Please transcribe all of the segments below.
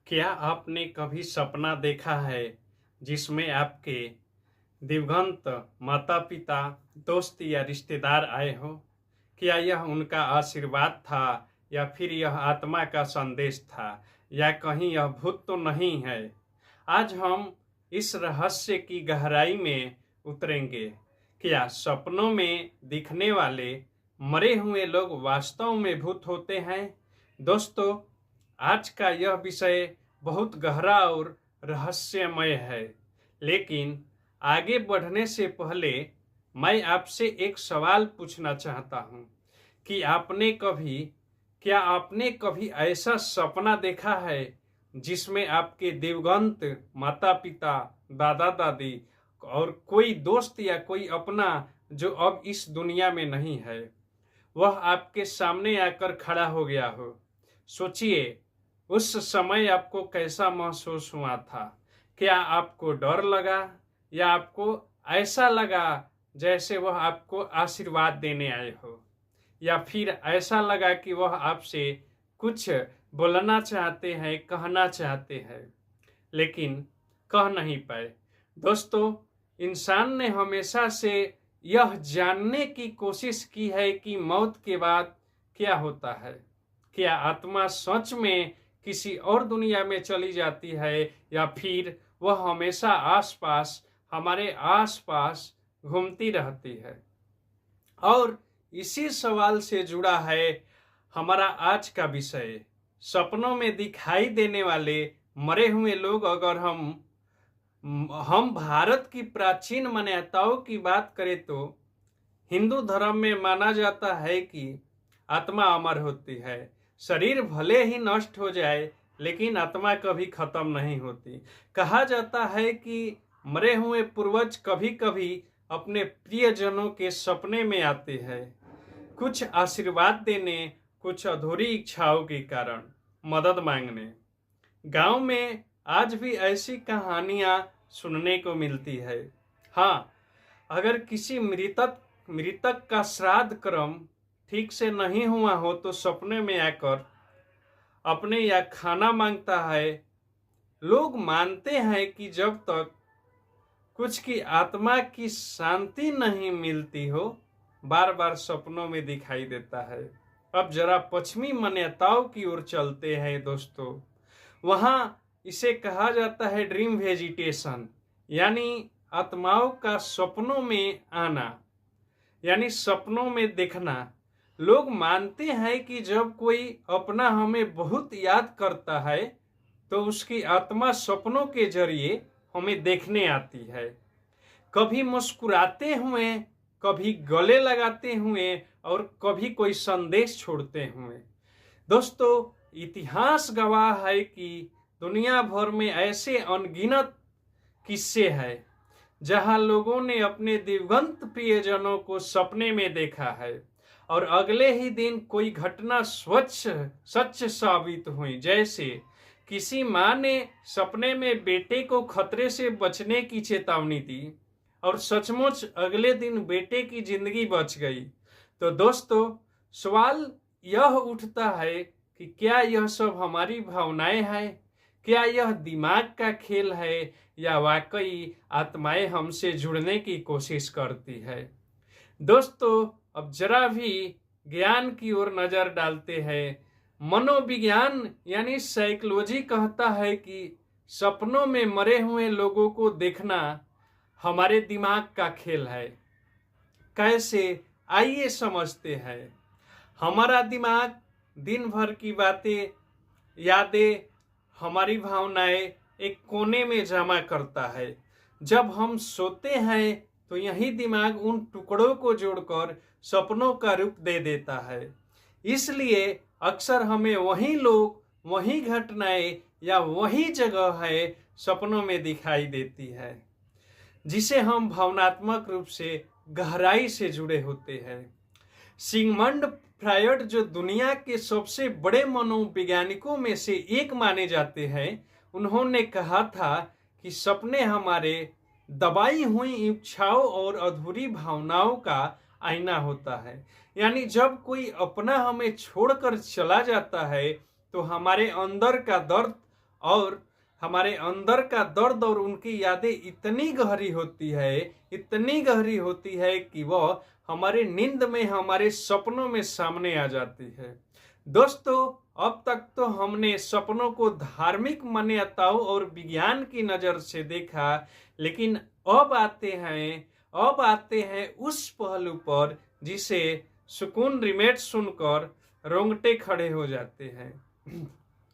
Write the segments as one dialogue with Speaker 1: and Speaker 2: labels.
Speaker 1: क्या आपने कभी सपना देखा है जिसमें आपके दिवंगत माता पिता, दोस्त या रिश्तेदार आए हो? क्या यह उनका आशीर्वाद था या फिर यह आत्मा का संदेश था या कहीं यह भूत तो नहीं है? आज हम इस रहस्य की गहराई में उतरेंगे। क्या सपनों में दिखने वाले मरे हुए लोग वास्तव में भूत होते हैं? दोस्तों, आज का यह विषय बहुत गहरा और रहस्यमय है, लेकिन आगे बढ़ने से पहले मैं आपसे एक सवाल पूछना चाहता हूं कि क्या आपने कभी ऐसा सपना देखा है जिसमें आपके दिवंगत माता पिता, दादा दादी और कोई दोस्त या कोई अपना जो अब इस दुनिया में नहीं है, वह आपके सामने आकर खड़ा हो गया हो? सोचिए, उस समय आपको कैसा महसूस हुआ था? क्या आपको डर लगा या आपको ऐसा लगा जैसे वह आपको आशीर्वाद देने आए हो, या फिर ऐसा लगा कि वह आपसे कुछ बोलना चाहते हैं, कहना चाहते हैं, लेकिन कह नहीं पाए? दोस्तों, इंसान ने हमेशा से यह जानने की कोशिश की है कि मौत के बाद क्या होता है। क्या आत्मा सच में किसी और दुनिया में चली जाती है या फिर वह हमेशा हमारे आसपास घूमती रहती है? और इसी सवाल से जुड़ा है हमारा आज का विषय। सपनों में दिखाई देने वाले मरे हुए लोग। अगर हम भारत की प्राचीन मान्यताओं की बात करें तो हिंदू धर्म में माना जाता है कि आत्मा अमर होती है। शरीर भले ही नष्ट हो जाए, लेकिन आत्मा कभी खत्म नहीं होती। कहा जाता है कि मरे हुए पूर्वज कभी कभी अपने प्रियजनों के सपने में आते हैं, कुछ आशीर्वाद देने, कुछ अधूरी इच्छाओं के कारण मदद मांगने। गांव में आज भी ऐसी कहानियां सुनने को मिलती है। हाँ, अगर किसी मृतक का श्राद्ध कर्म ठीक से नहीं हुआ हो तो सपने में आकर अपने या खाना मांगता है। लोग मानते हैं कि जब तक कुछ की आत्मा की शांति नहीं मिलती हो, बार बार सपनों में दिखाई देता है। अब जरा पश्चिमी मान्यताओं की ओर चलते हैं दोस्तों। वहां इसे कहा जाता है ड्रीम वेजिटेशन, यानी आत्माओं का सपनों में आना, यानी सपनों में देखना। लोग मानते हैं कि जब कोई अपना हमें बहुत याद करता है तो उसकी आत्मा सपनों के जरिए हमें देखने आती है, कभी मुस्कुराते हुए, कभी गले लगाते हुए और कभी कोई संदेश छोड़ते हुए। दोस्तों, इतिहास गवाह है कि दुनिया भर में ऐसे अनगिनत किस्से हैं जहां लोगों ने अपने दिवंगत प्रियजनों को सपने में देखा है और अगले ही दिन कोई घटना सच साबित हुई। जैसे किसी मां ने सपने में बेटे को खतरे से बचने की चेतावनी दी और सचमुच अगले दिन बेटे की जिंदगी बच गई। तो दोस्तों, सवाल यह उठता है कि क्या यह सब हमारी भावनाएं हैं? क्या यह दिमाग का खेल है या वाकई आत्माएं हमसे जुड़ने की कोशिश करती है? दोस्तों, अब जरा भी ज्ञान की ओर नजर डालते हैं। मनोविज्ञान यानी साइकोलॉजी कहता है कि सपनों में मरे हुए लोगों को देखना हमारे दिमाग का खेल है। कैसे? आइए समझते हैं। हमारा दिमाग दिन भर की बातें, यादें, हमारी भावनाएं एक कोने में जमा करता है। जब हम सोते हैं तो यही दिमाग उन टुकड़ों को जोड़कर सपनों का रूप दे देता है। इसलिए अक्सर हमें वही लोग, वही घटनाएं या वही जगह है सपनों में दिखाई देती है जिसे हम भावनात्मक रूप से गहराई से जुड़े होते हैं। सिगमंड फ्रायड, जो दुनिया के सबसे बड़े मनोवैज्ञानिकों में से एक माने जाते हैं, उन्होंने कहा था कि सपने हमारे दबाई हुई इच्छाओं और अधूरी भावनाओं का आईना होता है। यानी जब कोई अपना हमें छोड़कर चला जाता है तो हमारे अंदर का दर्द और हमारे अंदर का दर्द और उनकी यादें इतनी गहरी होती है, इतनी गहरी होती है कि वह हमारे नींद में, हमारे सपनों में सामने आ जाती है। दोस्तों, अब तक तो हमने सपनों को धार्मिक मान्यताओं और विज्ञान की नजर से देखा, लेकिन अब आते हैं उस पहलू पर जिसे सुकून रिमेट सुनकर रोंगटे खड़े हो जाते हैं।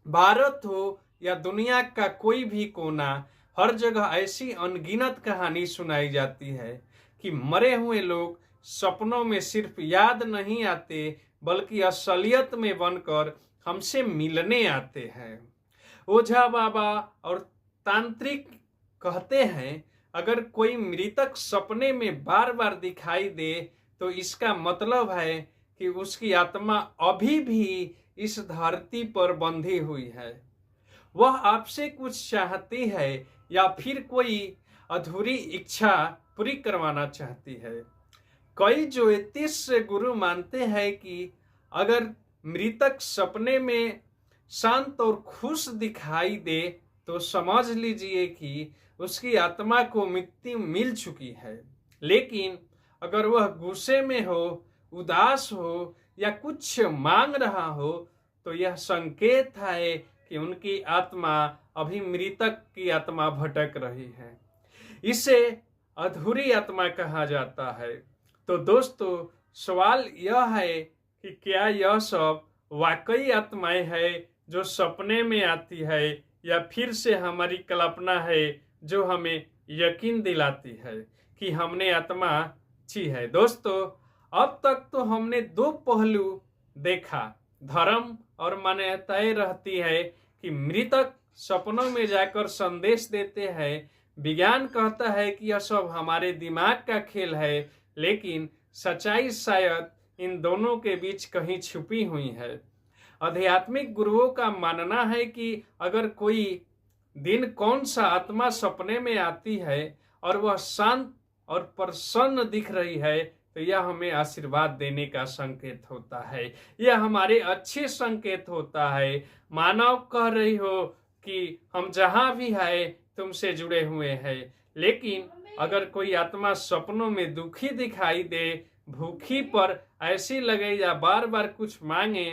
Speaker 1: भारत हो या दुनिया का कोई भी कोना, हर जगह ऐसी अनगिनत कहानी सुनाई जाती है कि मरे हुए लोग सपनों में सिर्फ याद नहीं आते, बल्कि असलियत में बनकर हमसे मिलने आते हैं। ओझा बाबा और तांत्रिक कहते हैं, अगर कोई मृतक सपने में बार बार दिखाई दे तो इसका मतलब है कि उसकी आत्मा अभी भी इस धरती पर बंधी हुई है। वह आपसे कुछ चाहती है या फिर कोई अधूरी इच्छा पूरी करवाना चाहती है। कई ज्योतिष गुरु मानते हैं कि अगर मृतक सपने में शांत और खुश दिखाई दे तो समझ लीजिए कि उसकी आत्मा को मुक्ति मिल चुकी है। लेकिन अगर वह गुस्से में हो, उदास हो या कुछ मांग रहा हो तो यह संकेत है कि उनकी आत्मा अभी मृतक की आत्मा भटक रही है। इसे अधूरी आत्मा कहा जाता है। तो दोस्तों, सवाल यह है कि क्या यह सब वाकई आत्माएं है जो सपने में आती है, या फिर से हमारी कल्पना है जो हमें यकीन दिलाती है कि हमने आत्मा छी है। दोस्तों, अब तक तो हमने दो पहलू देखा। धर्म और मान्यताएं रहती है कि मृतक सपनों में जाकर संदेश देते हैं। विज्ञान कहता है कि यह सब हमारे दिमाग का खेल है, लेकिन सच्चाई शायद इन दोनों के बीच कहीं छुपी हुई है। आध्यात्मिक गुरुओं का मानना है कि अगर कोई दिन कौन सा आत्मा सपने में आती है और वह शांत और प्रसन्न दिख रही है तो यह हमें आशीर्वाद देने का संकेत होता है, यह हमारे अच्छे संकेत होता है। मानव कह रही हो कि हम जहां भी है तुमसे जुड़े हुए हैं। लेकिन अगर कोई आत्मा सपनों में दुखी दिखाई दे, भूखी पर ऐसी लगे या बार बार कुछ मांगे,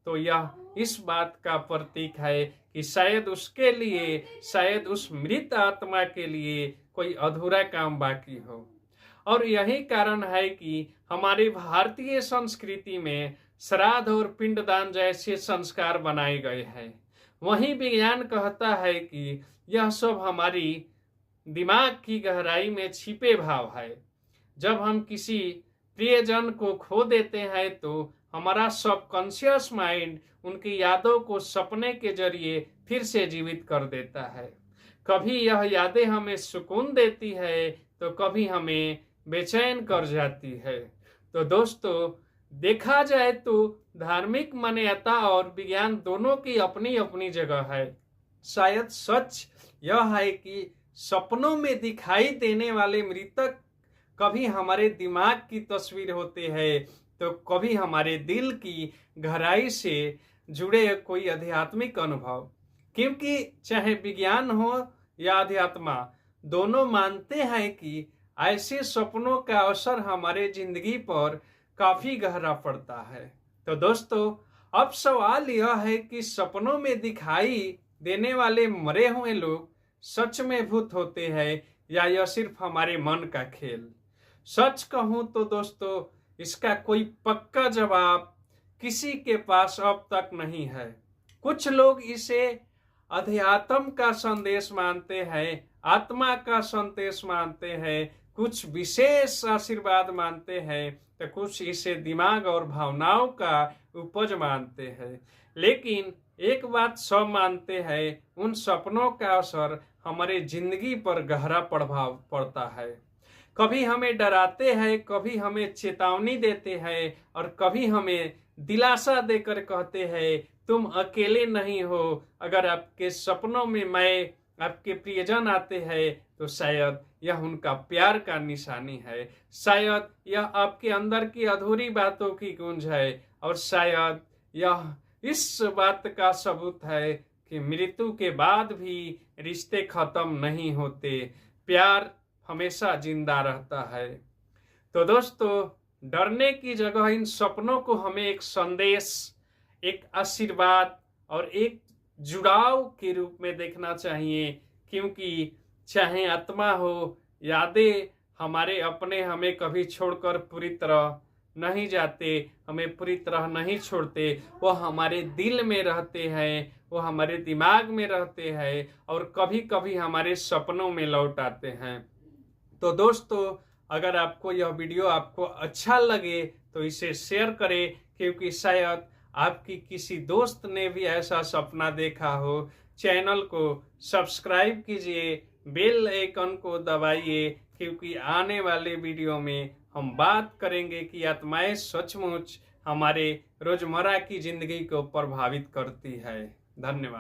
Speaker 1: तो यह इस बात का प्रतीक है कि शायद उसके लिए, शायद उस मृत आत्मा के लिए कोई अधूरा काम बाकी हो। और यही कारण है कि हमारी भारतीय संस्कृति में श्राद्ध और पिंडदान जैसे संस्कार बनाए गए हैं। वहीं विज्ञान कहता है कि यह सब हमारी दिमाग की गहराई में छिपे भाव है। जब हम किसी प्रियजन को खो देते हैं तो हमारा सबकॉन्शियस माइंड उनकी यादों को सपने के जरिए फिर से जीवित कर देता है। कभी यह यादें हमें सुकून देती है तो कभी हमें बेचैन कर जाती है। तो दोस्तों, देखा जाए तो धार्मिक मान्यता और विज्ञान दोनों की अपनी अपनी जगह है। शायद सच यह है कि सपनों में दिखाई देने वाले मृतक कभी हमारे दिमाग की तस्वीर होते हैं तो कभी हमारे दिल की गहराई से जुड़े कोई आध्यात्मिक अनुभव। क्योंकि चाहे विज्ञान हो या अध्यात्म, दोनों मानते हैं कि ऐसे सपनों का असर हमारे जिंदगी पर काफी गहरा पड़ता है। तो दोस्तों, अब सवाल यह है कि सपनों में दिखाई देने वाले मरे हुए लोग सच में भूत होते हैं या यह सिर्फ हमारे मन का खेल। सच कहूं तो दोस्तों, इसका कोई पक्का जवाब किसी के पास अब तक नहीं है। कुछ लोग इसे अध्यात्म का संदेश मानते हैं, आत्मा का संदेश मानते हैं, कुछ विशेष आशीर्वाद मानते हैं, तो कुछ इसे दिमाग और भावनाओं का उपज मानते हैं। लेकिन एक बात सब मानते हैं, उन सपनों का असर हमारे जिंदगी पर गहरा प्रभाव पड़ता है। कभी हमें डराते हैं, कभी हमें चेतावनी देते हैं और कभी हमें दिलासा देकर कहते हैं तुम अकेले नहीं हो। अगर आपके सपनों में मैं, आपके प्रियजन आते हैं तो शायद यह उनका प्यार का निशानी है, शायद यह आपके अंदर की अधूरी बातों की गूंज है, और शायद यह इस बात का सबूत है कि मृत्यु के बाद भी रिश्ते खत्म नहीं होते, प्यार हमेशा जिंदा रहता है। तो दोस्तों, डरने की जगह इन सपनों को हमें एक संदेश, एक आशीर्वाद और एक जुड़ाव के रूप में देखना चाहिए, क्योंकि चाहे आत्मा हो, यादें हमारे अपने हमें कभी छोड़कर पूरी तरह नहीं जाते, हमें पूरी तरह नहीं छोड़ते, वो हमारे दिल में रहते हैं, वो हमारे दिमाग में रहते हैं और कभी कभी हमारे सपनों में लौट आते हैं। तो दोस्तों, अगर आपको यह वीडियो आपको अच्छा लगे तो इसे शेयर करें, क्योंकि शायद आपकी किसी दोस्त ने भी ऐसा सपना देखा हो। चैनल को सब्सक्राइब कीजिए, बेल आइकन को दबाइए, क्योंकि आने वाले वीडियो में हम बात करेंगे कि आत्माएं सचमुच हमारे रोजमर्रा की जिंदगी को प्रभावित करती है। धन्यवाद।